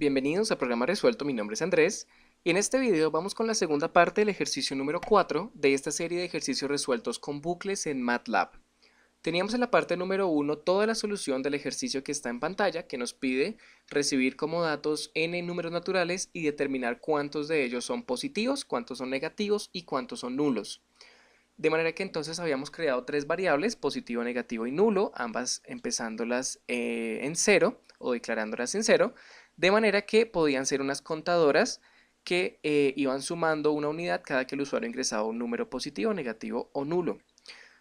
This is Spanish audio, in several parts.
Bienvenidos a Programa Resuelto, mi nombre es Andrés y en este video vamos con la segunda parte del ejercicio número 4 de esta serie de ejercicios resueltos con bucles en MATLAB. Teníamos en la parte número 1 toda la solución del ejercicio que está en pantalla, que nos pide recibir como datos n números naturales y determinar cuántos de ellos son positivos, cuántos son negativos y cuántos son nulos. De manera que entonces habíamos creado tres variables, positivo, negativo y nulo, ambas empezándolas en cero o declarándolas en cero, de manera que podían ser unas contadoras que iban sumando una unidad cada que el usuario ingresaba un número positivo, negativo o nulo.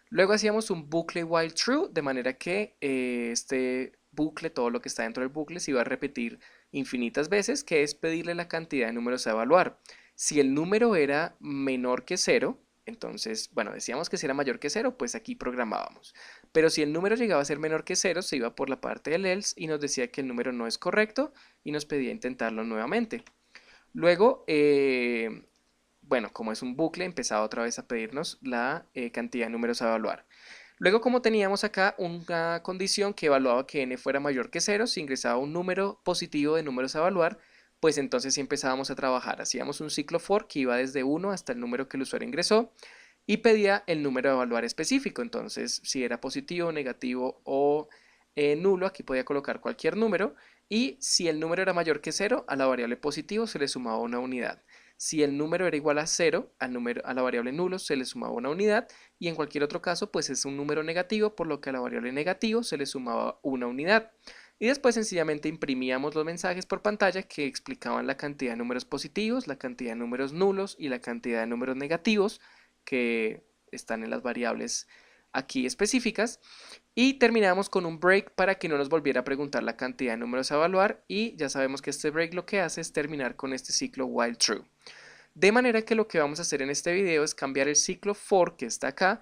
Luego hacíamos un bucle while true, de manera que este bucle, todo lo que está dentro del bucle, se iba a repetir infinitas veces, que es pedirle la cantidad de números a evaluar. Si el número era menor que 0, entonces, bueno, decíamos que si era mayor que 0, pues aquí programábamos. Pero si el número llegaba a ser menor que 0, se iba por la parte del else y nos decía que el número no es correcto y nos pedía intentarlo nuevamente. Luego, bueno, como es un bucle, empezaba otra vez a pedirnos la cantidad de números a evaluar. Luego, como teníamos acá una condición que evaluaba que n fuera mayor que 0, si ingresaba un número positivo de números a evaluar, pues entonces sí empezábamos a trabajar. Hacíamos un ciclo for que iba desde 1 hasta el número que el usuario ingresó y pedía el número a evaluar específico. Entonces, si era positivo, negativo o nulo, aquí podía colocar cualquier número. Y si el número era mayor que 0, a la variable positivo se le sumaba una unidad. Si el número era igual a 0, a la variable nulo se le sumaba una unidad, y en cualquier otro caso pues es un número negativo, por lo que a la variable negativo se le sumaba una unidad. Y después sencillamente imprimíamos los mensajes por pantalla que explicaban la cantidad de números positivos, la cantidad de números nulos y la cantidad de números negativos que están en las variables aquí específicas. Y terminamos con un break para que no nos volviera a preguntar la cantidad de números a evaluar, y ya sabemos que este break lo que hace es terminar con este ciclo while true. De manera que lo que vamos a hacer en este video es cambiar el ciclo for que está acá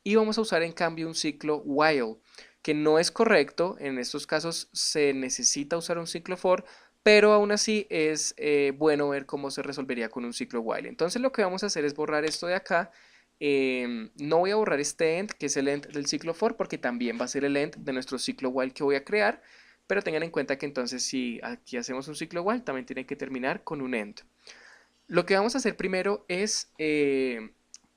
y vamos a usar en cambio un ciclo while, que no es correcto. En estos casos se necesita usar un ciclo for, pero aún así es bueno ver cómo se resolvería con un ciclo while. Entonces lo que vamos a hacer es borrar esto de acá. No voy a borrar este end, que es el end del ciclo for, porque también va a ser el end de nuestro ciclo while que voy a crear, pero tengan en cuenta que entonces si aquí hacemos un ciclo while, también tiene que terminar con un end. Lo que vamos a hacer primero es,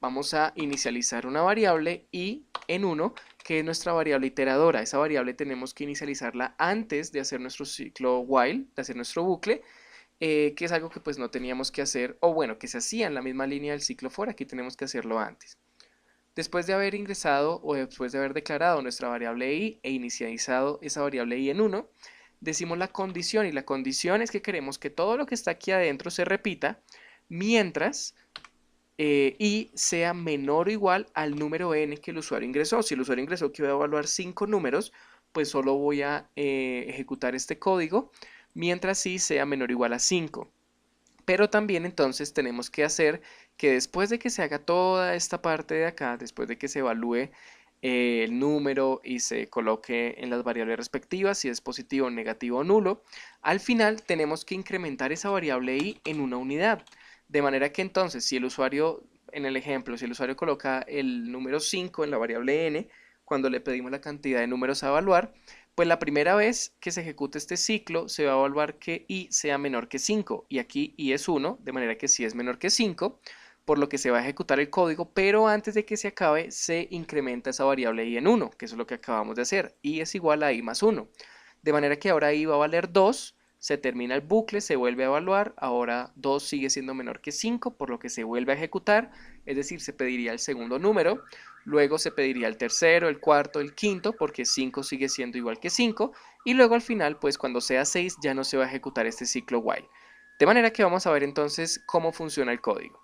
vamos a inicializar una variable i en 1, que es nuestra variable iteradora. Esa variable tenemos que inicializarla antes de hacer nuestro ciclo while, de hacer nuestro bucle, que es algo que pues no teníamos que hacer, o bueno, que se hacía en la misma línea del ciclo for, aquí tenemos que hacerlo antes. Después de haber ingresado o después de haber declarado nuestra variable i e inicializado esa variable i en 1, decimos la condición, y la condición es que queremos que todo lo que está aquí adentro se repita mientras i sea menor o igual al número n que el usuario ingresó. Si el usuario ingresó que voy a evaluar 5 números, pues solo voy a ejecutar este código mientras i sea menor o igual a 5. Pero también entonces tenemos que hacer que después de que se haga toda esta parte de acá, después de que se evalúe el número y se coloque en las variables respectivas, si es positivo, negativo o nulo, al final tenemos que incrementar esa variable i en una unidad. De manera que entonces, si el usuario, en el ejemplo, si el usuario coloca el número 5 en la variable n, cuando le pedimos la cantidad de números a evaluar, pues la primera vez que se ejecute este ciclo se va a evaluar que i sea menor que 5, y aquí i es 1, de manera que si es menor que 5, por lo que se va a ejecutar el código, pero antes de que se acabe se incrementa esa variable i en 1, que eso es lo que acabamos de hacer. I es igual a i más 1, de manera que ahora i va a valer 2, se termina el bucle, se vuelve a evaluar, ahora 2 sigue siendo menor que 5, por lo que se vuelve a ejecutar, es decir, se pediría el segundo número, luego se pediría el tercero, el cuarto, el quinto, porque 5 sigue siendo igual que 5, y luego al final, pues cuando sea 6 ya no se va a ejecutar este ciclo while. De manera que vamos a ver entonces cómo funciona el código.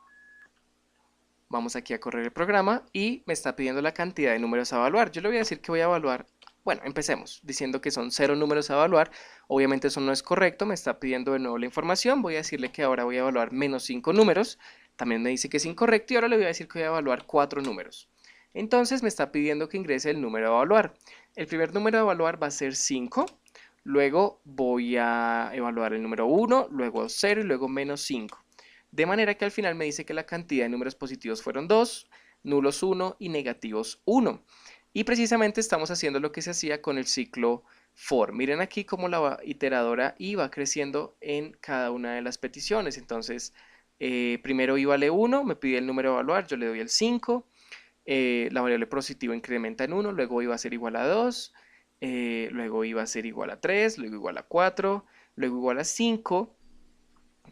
Vamos aquí a correr el programa y me está pidiendo la cantidad de números a evaluar. Yo le voy a decir que voy a evaluar, bueno, empecemos diciendo que son 0 números a evaluar. Obviamente eso no es correcto, me está pidiendo de nuevo la información. Voy a decirle que ahora voy a evaluar menos 5 números. También me dice que es incorrecto y ahora le voy a decir que voy a evaluar 4 números. Entonces me está pidiendo que ingrese el número a evaluar. El primer número a evaluar va a ser 5. Luego voy a evaluar el número 1, luego 0 y luego menos 5. De manera que al final me dice que la cantidad de números positivos fueron 2, nulos 1 y negativos 1. Y precisamente estamos haciendo lo que se hacía con el ciclo for. Miren aquí cómo la iteradora i va creciendo en cada una de las peticiones. Entonces, primero i vale 1, me pide el número a evaluar, yo le doy el 5. La variable positivo incrementa en 1, luego i va a ser igual a 2, luego i va a ser igual a 3, luego igual a 4, luego igual a 5.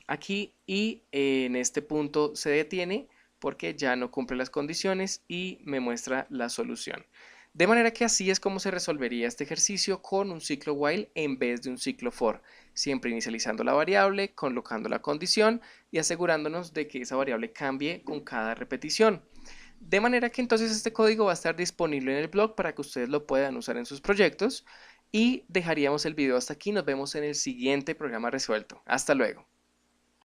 Aquí y en este punto se detiene porque ya no cumple las condiciones y me muestra la solución. De manera que así es como se resolvería este ejercicio con un ciclo while en vez de un ciclo for, siempre inicializando la variable, colocando la condición y asegurándonos de que esa variable cambie con cada repetición. De manera que entonces este código va a estar disponible en el blog para que ustedes lo puedan usar en sus proyectos y dejaríamos el video hasta aquí. Nos vemos en el siguiente programa resuelto. Hasta luego.